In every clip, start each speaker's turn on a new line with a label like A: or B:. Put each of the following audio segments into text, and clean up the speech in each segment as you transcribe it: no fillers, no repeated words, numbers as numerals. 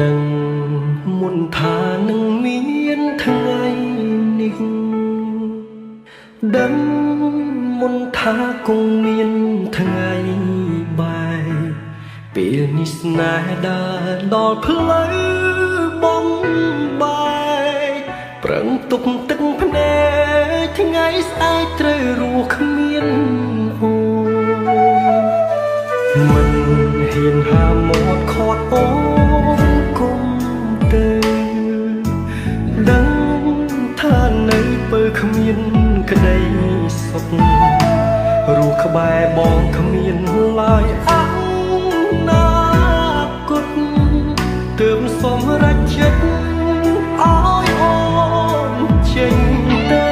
A: ដឹងមុនថានឹងមានថ្ងៃនេះដឹងមុនថាគង់មានថ្ងៃបែកពេលនេះស្នេហ៍ដើរដល់ផ្លូវបំបែកប្រឹងទប់ទឹកភ្នែកថ្ងៃស្អែកត្រូវរស់គ្មានអូមិនហ៊ានហាមាត់ខាត់អូនគុំទៅដឹងថានៅពេលគ្មានក្តីសុខរស់ក្បែរបងគ្មានឡើយអនាគតទើបសម្រេចចិត្តឲ្យអូនចេញទៅ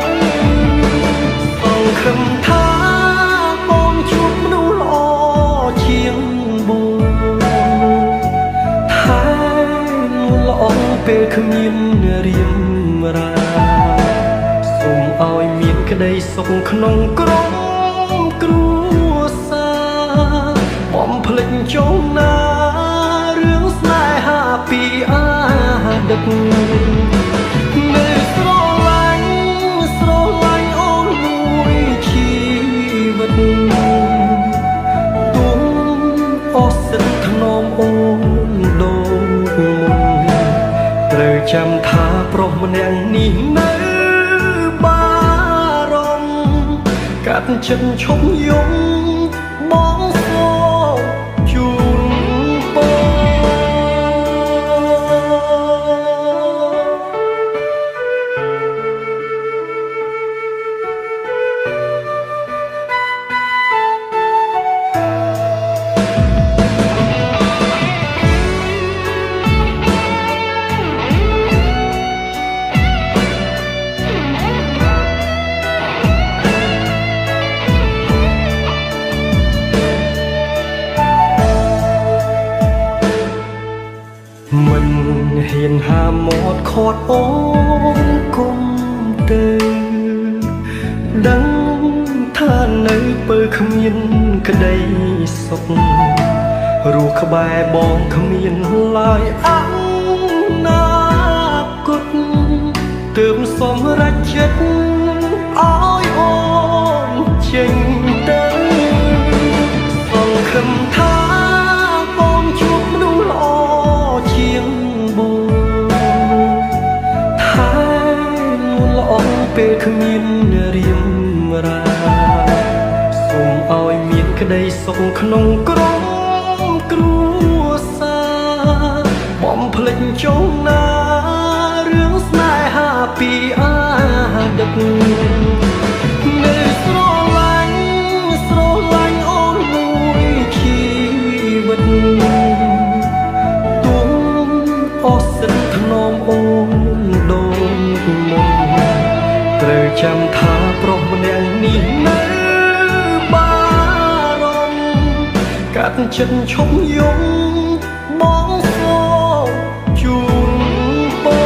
A: សង្ឃឹមថាបងជួបមនុស្សល្អជាងបងថែមល្អពេលគ្មានរៀមរាសូមឲ្យមានក្តីសុខក្នុងក្រុមគ្រួសារបំភ្លេចចុងណារឿងស្នេហាពីអាដឹកនៅស្រឡាញ់អូនមួយជីវិតទុំអស់សិទ្ធថ្នមអូនដូចមុនត្រូវចាំថាប្រុសម្នាក់នេះនៅបារម្ភកាត់ចិត្តឈប់យំបងសូមជូនពរមិនហ៊ានហាមាត់ខាត់អូនគុំទៅដឹងថានៅពេលគ្មានក្តីសុខរស់ក្បែរបងគ្មានឡើយអនាគតទើបសម្រេចចិត្តឲ្យអូនចេញទៅសង្ឃឹមថាបងជួបមនុស្សល្អជាងបងថែមល្អពេលគ្មានរៀមរាសូមឲ្យមានក្តីសុខក្នុងក្រុមគ្រួសារបំភ្លេចចុងណារឿងស្នេហាពីអាដឹកនៅស្រឡាញ់អូនមួយជីវិតទុំអស់សិទ្ធថ្នមអូនដូចមុនត្រូវចាំថាប្រុសម្នាក់នេះនៅបារម្ភកាត់ចិត្តឈប់យំបងសូមជូនពរ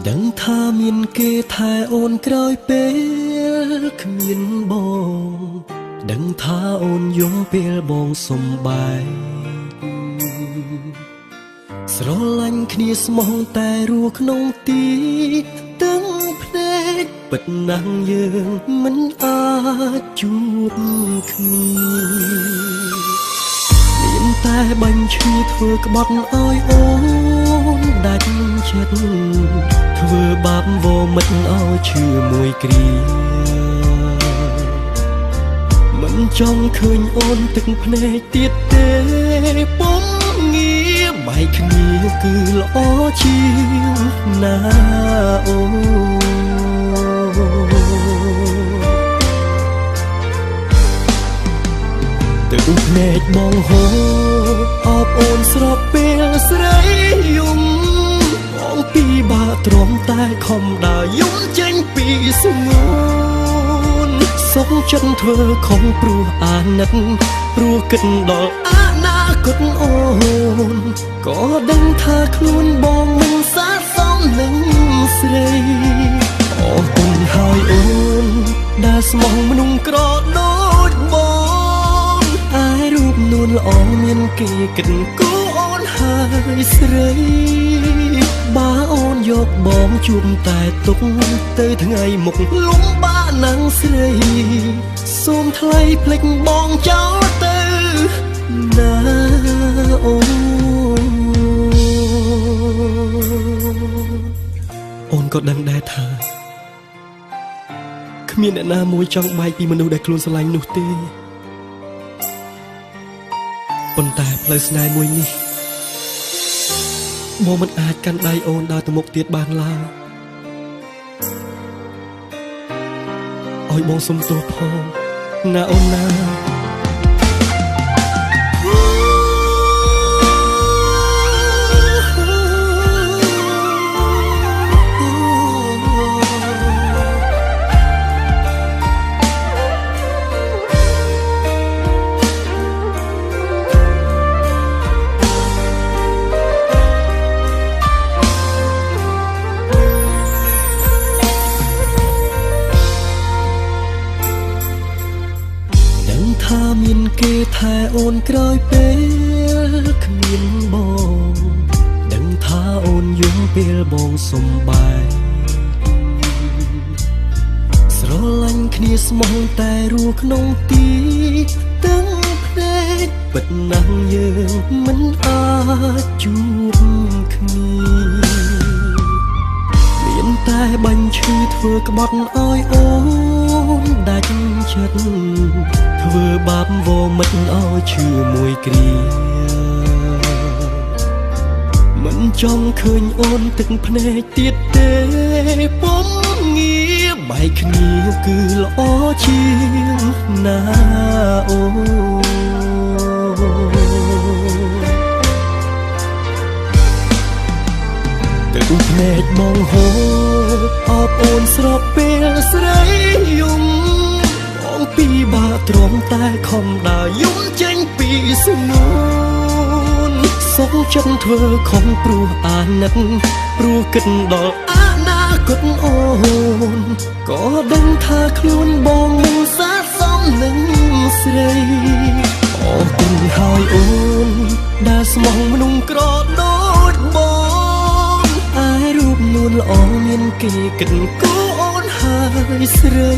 A: ដឹងថាមានគេថែអូនក្រោយពេលគ្មានបងដឹងថាអូនយំពេលបងសំបែកស្រឡាញ់គ្នាស្មោះតែរស់ក្នុងទីទាំងភ្នែកពិតណាស់យើងមិនអាចជួបគ្នាមានតែបាញ់ឈឺធ្វើក្បត់ឲ្យអូនដាច់ចិត្តធ្វើបាបវមិតឲ្យឈឺមួយគ្រាមិនចង់ឃើញអូនទឹកភ្នែកទៀតទេពុំងារបែកគ្នា គឺល្អជាងណាអូទឹកភ្នែកបងហូរអបអូនស្របពេលស្រីយំបងពីបាក់ទ្រាំតែខំដើរយំចេញពីស្ងួនសុខចិត្តធ្វើខំព្រោះអាណិតព្រោះគិតដល់អនាគតអូនក៏ដឹងថាខ្លួនបងមិនស័ក្តិសមនឹងស្រីអរគុណហើយអូនដែលស្មោះមនុស្សក្រដូចបងអាយរូបនួនល្អមានគេគិតគូអូនហើយស្រីបើអូនយកបងជួបតែទុកទៅថ្ងៃមុខលំបាកណាំងស្រីសូមថ្លៃភ្លេចបងចោលទៅណាអូនក៏ដឹងដែរថាគ្មានអ្នកណាមួយចង់បែកពីមនុស្សដែលខ្លួនស្រឡាញ់នោះទេប៉ុន្តែផ្លូវស្នេហ៍មួយនេះបងមិនអាចកាន់ដៃអូនដើរទៅមុខទៀតបានឡើយឲ្យបងសុំទោសផងណាអូនណាថាមានគេថែអូនក្រោយពេលគ្មានបងដឹងថាអូនយំពេលបងសំបែកស្រឡាញ់គ្នាស្មោះតែរស់ក្នុងទីទាំងភ្នែកពិតណាស់យើងមិនអាចជួបគ្នាមានតែបាញ់ឈឺធ្វើក្បត់ឲ្យអូនដាច់ចិត្តធ្វើបាបវមិតឲ្យឈឺមួយគ្រាមិនចង់ឃើញអូនទឹកភ្នែកទៀតទេពុំងារបែកគ្នាគឺល្អជាងណាអូទឹកភ្នែកបងហូរអបអូនស្របពេលស្រីយំបងពីបាក់ទ្រាំតែខំដើរយំចេញពីស្ងួនសុខចិត្តធ្វើខំព្រោះអាណិតព្រោះគិតដល់អនាគតអូនក៏ដឹងថាខ្លួនបងមិនស័ក្តិសមនឹងស្រីអរគុណហើយអូនដែលស្មោះមនុស្សក្រដូចបងអាយរូបនួនល្អមានគេគិតគូអូនហើយស្រី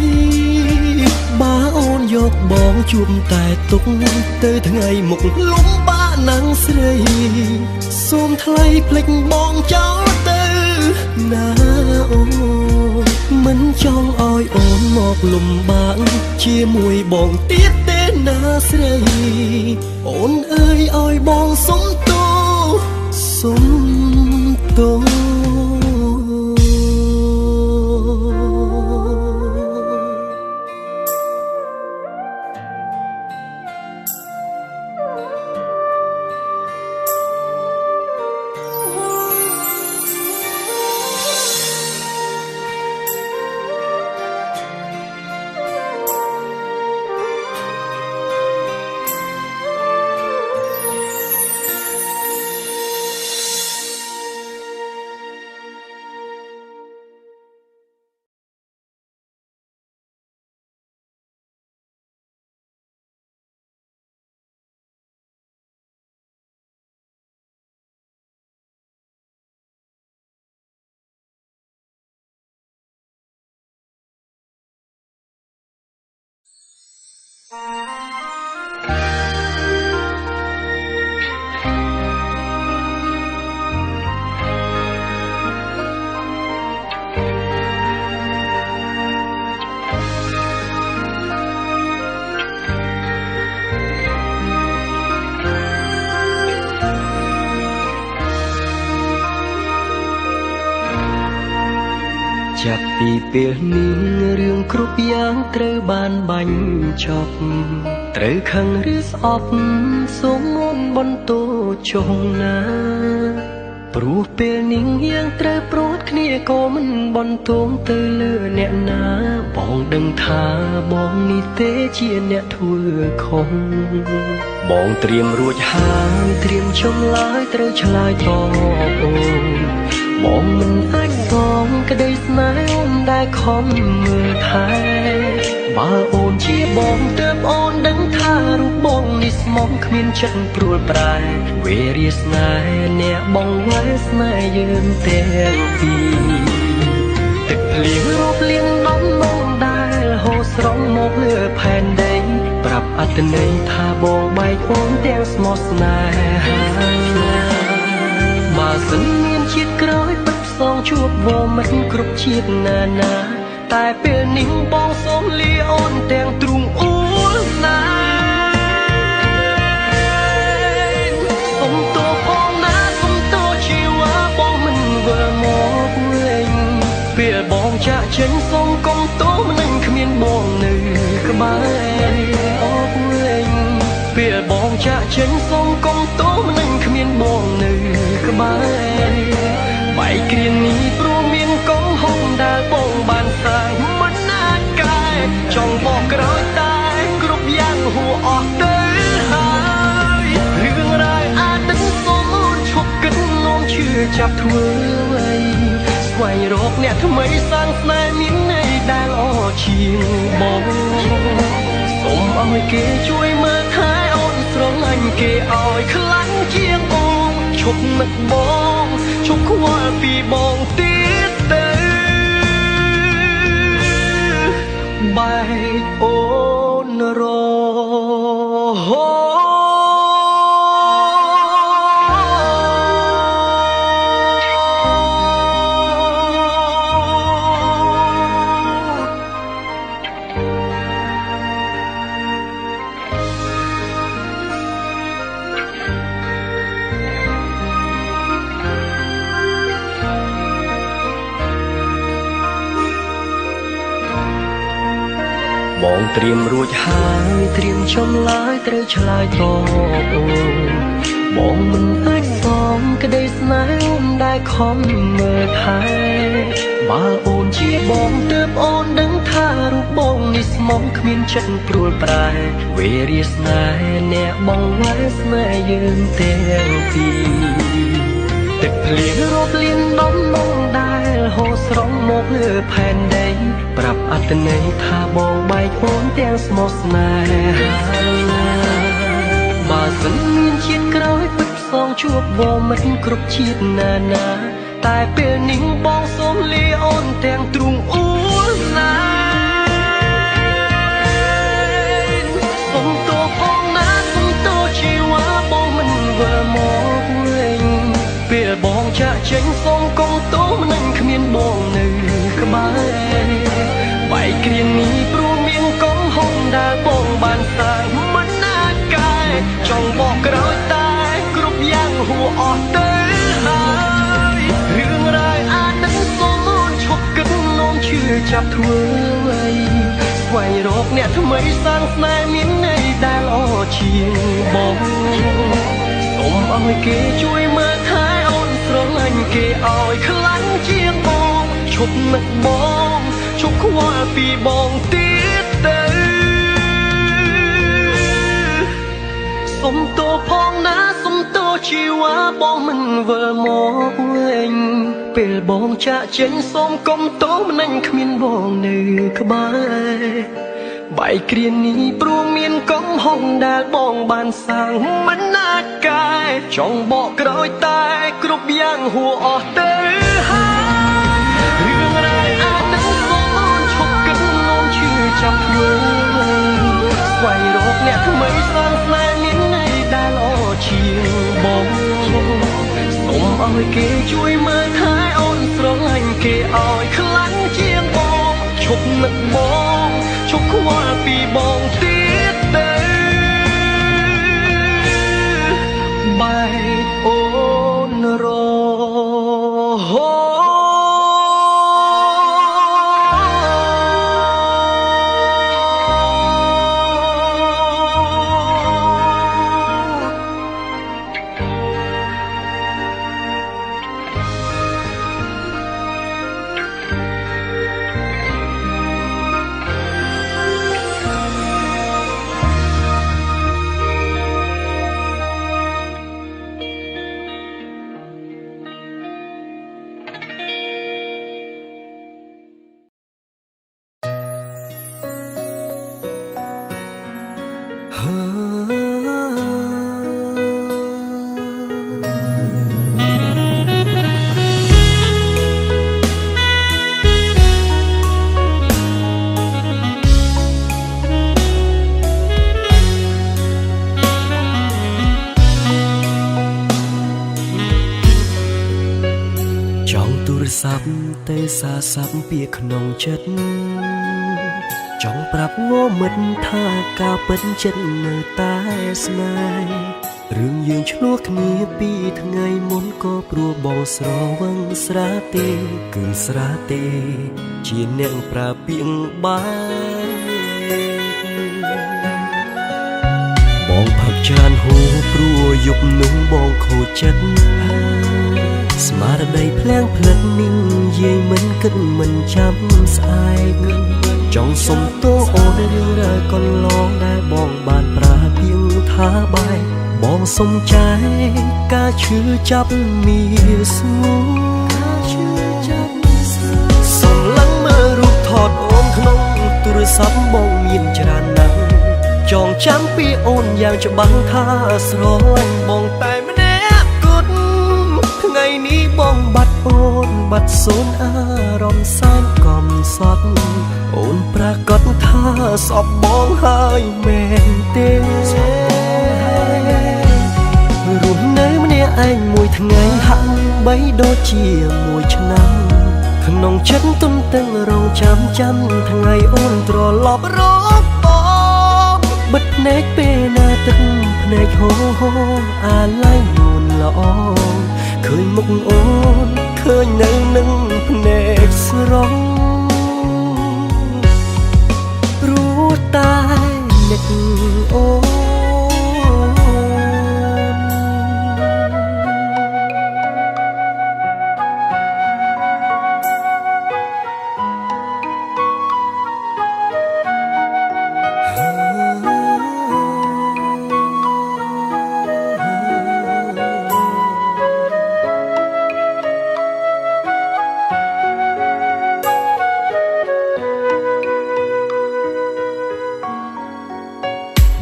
A: បើអូនយកបងជួបតែទុកទៅថ្ងៃមុខលំបាកណាំងស្រីសូមថ្លៃភ្លេចបងចោលទៅណាអូនមិនចង់ឲ្យអូនមកលំបាកជាមួយបងទៀតទេណាស្រីអូនអើយឲ្យបងសុំទោសសុំទោស ចាប់ពីពេលនេះរឿងគ្រប់យ៉ាងត្រូវបានបាញ់ចប់ត្រូវខឹងឬស្អប់សូមមុនបន្ទោចុងណាព្រោះពេលនេះយើងត្រូវព្រួតគ្នាក៏មិនបន្ទោងទៅលើអ្នកណាបងដឹងថាបងនេះទេជាអ្នកធ្វើខុសបងត្រៀមរួចហើយត្រៀមចំឡើយត្រូវឆ្លើយតបអូនបងមិនអាចសងក្តីស្នេហ៍អូនដែលខំមើលថែបើអូនជាបងទើបអូនដឹងថារូបបងនេះស្មងគ្មានចិត្តព្រួលប្រែវេរាស្នេហ៍អ្នកបងវ៉ែស្នេហ៍យើងទាំងពីរទឹកភ្លៀងរោបលៀងដំបងដែលហូរស្រង់មកលើផែនដីប្រាប់អត្តន័យថាបងបែកអូនទាំងស្មោះស្នេហាបើសិនមានជាតិក្រោយពិតផ្សងជួបបងមិនគ្រប់ជាតិណាណាតែពេលនេះបងសូមលាអូនទាំងទ្រូងអួលណាសុំទោសផងណាសុំទោសជីវ៉ាបងមិនវិលមកវិញពេលបងចាក់ចេញសូមកុំទោសមិនគ្មានបងនៅក្បែរអរវិញពេលបងចាក់ចេញសូមកុំទោសមិនគ្មានបងនៅក្បែរបែកគ្រានេះព្រោះមានកំហុសដែលបងបានសាងមិនណាត់កែចង់បកក្រោយតែគ្រប់យ៉ាងហួអស់ទៅហើយរឿងរ៉ាវអាចទឹកសូមអូនឈប់គិតនោមជឿចាប់ធ្វើអ្វីស្វែងរកអ្នកថ្មីសាងស្នេហ៍មានន័យដែលល្អជាងបងសូមឲ្យគេជួយមើលថែអូនស្រឡាញ់គេឲ្យខ្លាំងជាងអូនឈប់នឹកបងឈប់ខ្វល់ពីបងទៀតទៅបែកអូនរហូតបងត្រៀមរួចហើយត្រៀមចំឡើយត្រូវឆ្លើយតបអូនបងមិនអាចសងក្តីស្នេហ៍អូនដែលខំមើលថែបើអូនជាបងទើបអូនដឹងថារូបបងនេះស្មងគ្មានចិត្តព្រួលប្រែវេរាស្នេហ៍អ្នកបងវ៉ែស្នេហ៍យើងទាំងពីរទឹកភ្លៀងរោបលៀនដំបងដែលហូរស្រង់មកលើផែនដីប្រាប់អត្តន័យថាបងបែកអូនទាំងស្មោះស្នេហាបើសិនមានជាតិក្រោយពិតផ្សងជួបបងមិនគ្រប់ជាតិណាណាតែពេលនេះបងសូមលាអូនទាំងទ្រូងអួលណាសុំទោសផងណាសុំទោសជីវ៉ាបងមិនវិលមកវិញពេលបងចាក់ចេញសូមកុំទោសមិនគ្មានបងនៅក្បែរបែកគ្រានេះព្រោះមានកំហុសដែលបងបានសាងមិនណាត់កែចង់បកក្រោយតែគ្រប់យ៉ាងហួអស់ទៅហើយរឿងរ៉ាវអាចនឹងសូមអូនឈប់គិតនោមជឿចាប់ធ្វើអ្វីស្វែងរកអ្នកថ្មីសាងស្នេហ៍មានន័យដែលល្អជាងបងសូមឲ្យគេជួយមើលថែអូនស្រឡាញ់គេឲ្យខ្លាំងជាងបងឈប់នឹកបងឈប់ខ្វល់ពីបងទៀតទៅសុំទោសផងណាសុំទោសជីវ៉ាបងមិនវិលមកវិញពេលបងចាក់ចេញសូមកុំទោសមិនគ្មានបងនៅក្បែរបែកគ្រានេះព្រោះមានកំហុសដែលបងបានសាងមិនណាត់កែចង់បកក្រោយតែគ្រប់យ៉ាងហួអស់ទៅហើយរឿងរ៉ាវអាចនឹងសូមអូនឈប់គិតនោមជឿចាប់ធ្វើស្វែងរកអ្នកថ្មីសាងស្នេហ៍មានន័យដែលល្អជាងបងសូមឲ្យគេជួយមើលថែអូនស្រឡាញ់គេឲ្យខ្លាំងជាងបងឈប់នឹកបងឈប់ខ្វល់ពីបងទៀតទៅបែកអូនរហូត ទូរស័ព្ទទេសារស័ព្ទពីក្នុងចិត្តចង់ប្រាប់ងមិត្តថាការពិតចិត្តនៅតែស្នេហ៍រឿងយើងឆ្លោះគ្នាពីថ្ងៃមុនក៏ព្រោះបងស្រវឹងស្រាទេគឺស្រាទេជាអ្នកប្រើពាក្យបាយបងផឹកច្រើនហូរព្រោះយប់នោះបងខូចចិត្តស្មារតីភ្លាំងផ្លិតនឹងយាយមិនគិតមិនចាំស្អែកចង់សុំទោសអូនរឿងរ៉ាវកន្លងដែលបងបានប្រើពាក្យថាបាយបងសុំចែកការឈឺចាប់មានស្ងួនសុំឡើងមើលរូបថតអូនក្នុងទូរស័ព្ទបងមានច្រើនណាស់ចងចាំពីអូនយ៉ាងច្បាស់ថាស្រឡាញ់បងតែម្នាក់គត់ថ្ងៃនេះបងបាត់អូនបាត់សូនអារម្មណ៍សែនកំសត់អូនប្រកាសថាសពបងហើយមែនទេរស់នៅម្នាក់ឯងមួយថ្ងៃហាក់បីដូចជាមួយឆ្នាំក្នុងចិត្តទុំតឹងរងចាំថ្ងៃអូនត្រឡប់រកបងបិទភ្នែកពេលណាទឹកភ្នែកហូរអាឡ័យនួនល្អឃើញមុខអូនឃើញនៅនឹងភ្នែកស្រស់ព្រោះតែនឹកអូន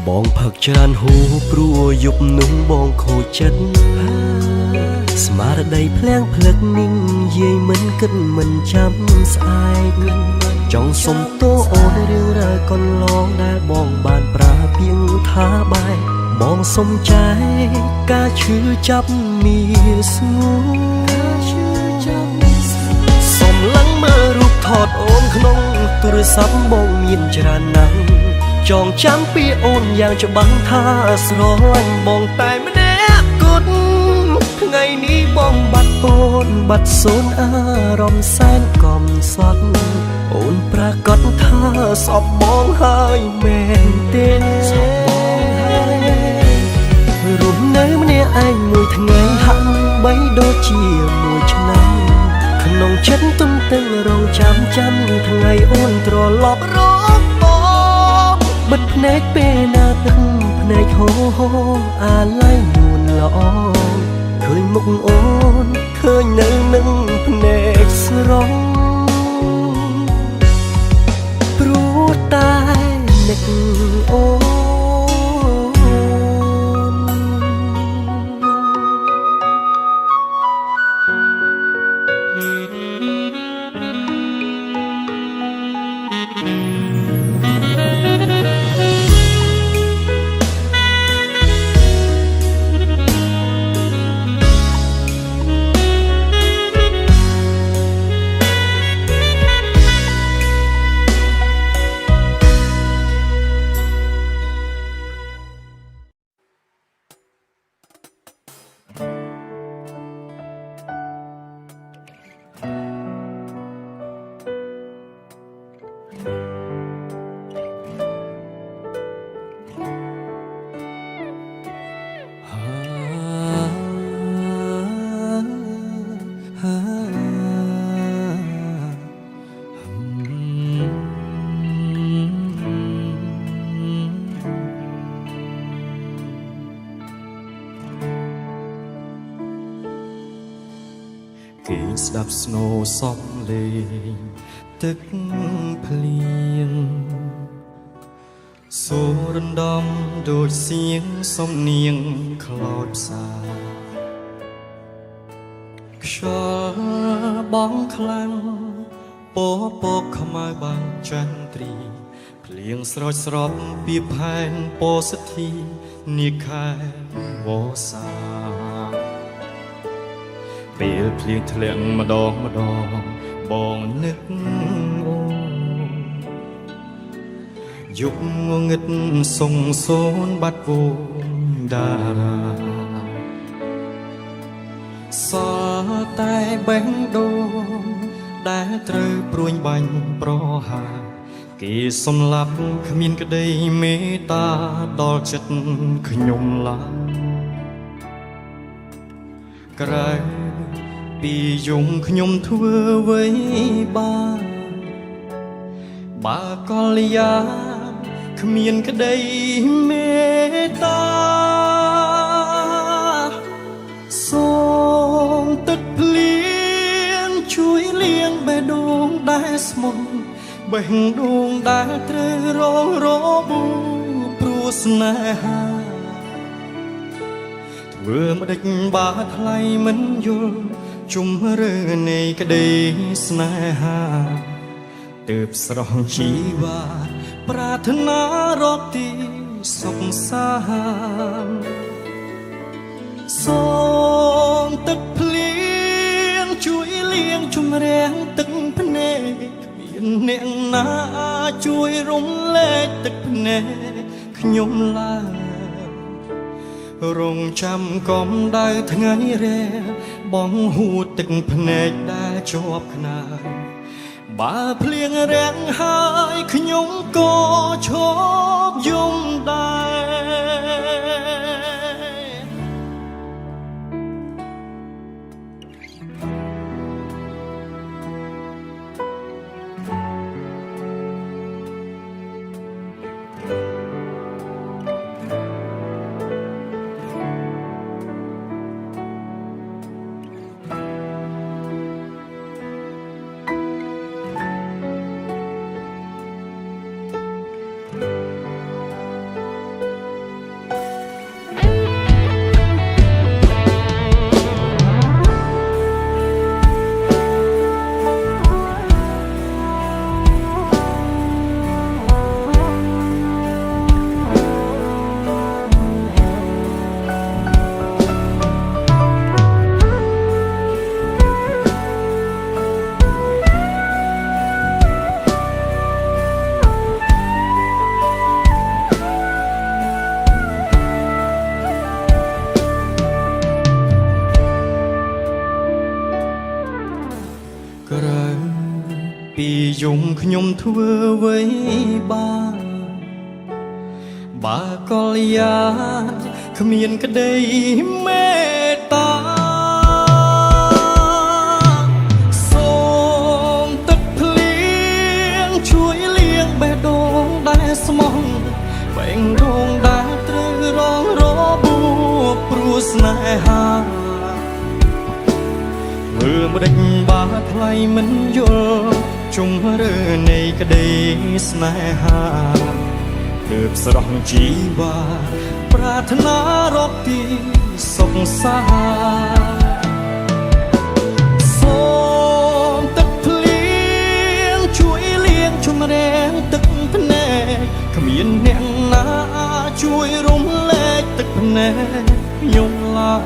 A: បងផឹកច្រើនហូរព្រោះយប់នោះបងខូចចិត្តស្មារតីភ្លាំងផ្លឹកនឹងយាយមិនគិតមិនចាំស្អែកចង់សុំទោសអូនរឿងរ៉ាវកន្លងដែលបងបានប្រើពាក្យថាបាយបងសុំចែកការឈឺចាប់មានស្ងួនសុំឡើងមើលរូបថតអូនក្នុងទូរស័ព្ទបងមានច្រើនណាស់ចងចាំពីអូនយ៉ាងច្បាស់ថាស្រឡាញ់បងតែម្នាក់គត់ថ្ងៃនេះបងបាត់អូនបាត់សូនអារម្មណ៍សែនកំសត់អូនប្រកាសថាសពបងហើយមែនទេរស់នៅម្នាក់ឯងមួយថ្ងៃហាក់បីដូចជាមួយឆ្នាំក្នុងចិត្តទុំតឹងរងចាំថ្ងៃអូនត្រឡប់រកបិទភ្នែកពេលណាទឹកភ្នែកហូរអាឡ័យនួនល្អឃើញមុខអូនឃើញនៅនឹងភ្នែកស្រស់ព្រោះតែនឹកអូនគេស្ដាប់ស្នូសំលេងទឹកភ្លៀងសូររំដំដូចសៀងសំនៀងខ្លោចផ្សាខ្យល់បងខ្លាំងពពកខ្មៅបាំងចន្ទ្រីភ្លៀងស្រោចស្រពពីផែនពោធិ៍សិទ្ធិនាខែវស្សា ពេលភ្លៀងធ្លាក់ម្ដងបងនឹកអូនយប់ងងឹតសងសូនបាត់វងតារាសល់តែបេះដូងដែលត្រូវព្រួញបាញ់ប្រហាគេសំឡាប់គ្មានក្តីមេត្តាដល់ចិត្តខ្ញុំឡើយក្រៅពីយំខ្ញុំធ្វើអ្វីបើកលយាគ្មានក្តីមេត្តាសូមទឹកភ្លៀងជួយលាងបេះដូងដែលស្មុនបេះដូងដែលត្រូវរងរបួសព្រោះស្នេហាធ្វើម្ដេចបាថ្លៃមិនយល់ជុំរើនៃក្តីស្នេហាទើបស្រស់ជីវ៉ាប្រាថ្នារកទីសុខសាន្តសូមទឹកភ្លៀងជួយលាងជម្រះទឹកភ្នែកគ្មានអ្នកណាជួយរំលែកទឹកភ្នែកខ្ញុំឡើយរងចាំកំដៅថ្ងៃរះបងហួតទឹកភ្នែកដែលជាប់ខ្នើយបើភ្លៀងរាំងហើយខ្ញុំក៏ឈប់យំដែរក្រៅពីយំខ្ញុំធ្វើអ្វីបើកលយាគ្មានក្តីមេត្តាសូមទឹកភ្លៀងជួយលាងបេះដូងដែលស្មោះបេះដូងដែលត្រូវរងរបួសព្រោះស្នេហាមើលម្ដេចបាថ្លៃមិនយល់ជុំរើនៃក្តីស្នេហាទើបស្រស់ជីវ៉ាប្រាថ្នារកទីសុខសាន្តសូមទឹកភ្លៀងជួយលាងជម្រះទឹកភ្នែកគ្មានអ្នកណាជួយរំលែកទឹកភ្នែកខ្ញុំឡើយ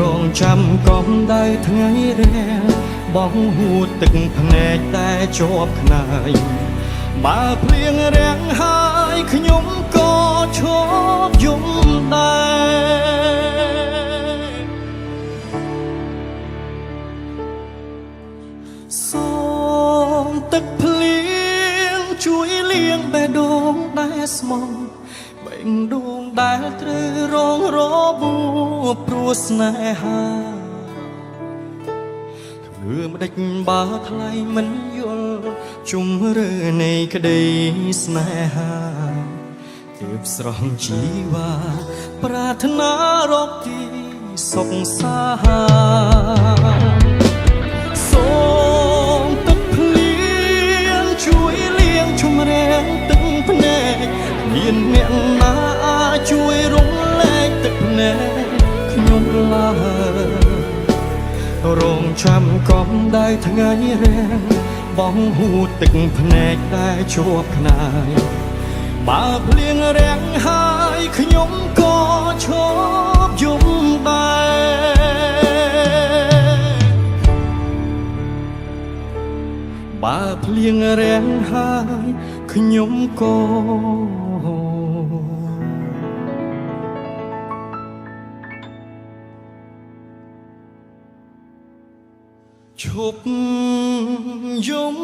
A: រងចាំកំដៅថ្ងៃរះបងហួតទឹកភ្នែកតែជាប់ខ្នើយបើភ្លៀងរាំងហើយខ្ញុំក៏ឈប់យំដែរសូមទឹកភ្លៀងជួយលាងបេះដូងដែលស្មោះបេះដូងដែលត្រូវរងរបួសព្រោះស្នេហាធ្វើម្ដេចបើថ្លៃមិនយល់ជុំរើនៃក្តីស្នេហាទើបស្រស់ជីវ៉ាប្រាថ្នារកទីសុខសាន្តសូមទឹកភ្លៀងជួយលាងជម្រះទឹកភ្នែកមានអ្នកណាជួយរំលែកទឹកភ្នែកខ្ញុំឡើយរងចាំកំដៅថ្ងៃរះបងហួតទឹកភ្នែកដែលជាប់ខ្នើយបើភ្លៀងរាំងហើយខ្ញុំក៏ឈប់យំដែរ ភ្លៀងរាំងហើយខ្ញុំក៏ឈប់យំ